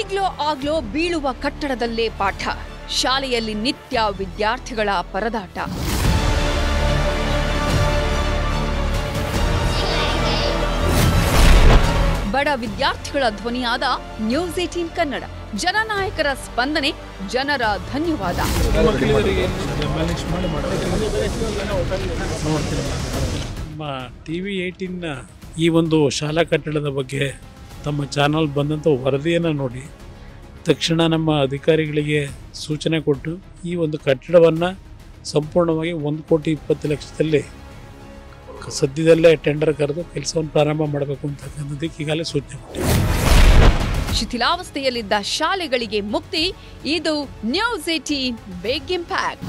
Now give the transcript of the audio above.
ಈಗ್ಲೋ ಆಗ್ಲೋ ಬೀಳುವ ಕಟ್ಟಡದಲ್ಲೇ ಪಾಠ, ಶಾಲೆಯಲ್ಲಿ ನಿತ್ಯ ವಿದ್ಯಾರ್ಥಿಗಳ ಪರದಾಟ. ಬಡ ವಿದ್ಯಾರ್ಥಿಗಳ ಧ್ವನಿಯಾದ ನ್ಯೂಸ್ 18 ಕನ್ನಡ. ಜನನಾಯಕರ ಸ್ಪಂದನೆ, ಜನರ ಧನ್ಯವಾದ. ಟಿವಿ 18ನ ಈ ಒಂದು ಶಾಲಾ ಕಟ್ಟಡದ ಬಗ್ಗೆ ತಮ್ಮ ಚಾನಲ್ ಬಂದಂಥ ವರದಿಯನ್ನು ನೋಡಿ ತಕ್ಷಣ ನಮ್ಮ ಅಧಿಕಾರಿಗಳಿಗೆ ಸೂಚನೆ ಕೊಟ್ಟು ಈ ಒಂದು ಕಟ್ಟಡವನ್ನು ಸಂಪೂರ್ಣವಾಗಿ 1,20,00,000 ಸದ್ಯದಲ್ಲೇ ಟೆಂಡರ್ ಕರೆದು ಕೆಲಸವನ್ನು ಪ್ರಾರಂಭ ಮಾಡಬೇಕು ಅಂತಕ್ಕಂಥದ್ದಕ್ಕೆ ಈಗಾಗಲೇ ಸೂಚನೆ ಕೊಟ್ಟಿದೆ. ಶಿಥಿಲಾವಸ್ಥೆಯಲ್ಲಿದ್ದ ಶಾಲೆಗಳಿಗೆ ಮುಕ್ತಿ. ಇದು ನ್ಯೂಸ್ 18 ಬಿಗ್ ಇಂಪ್ಯಾಕ್ಟ್.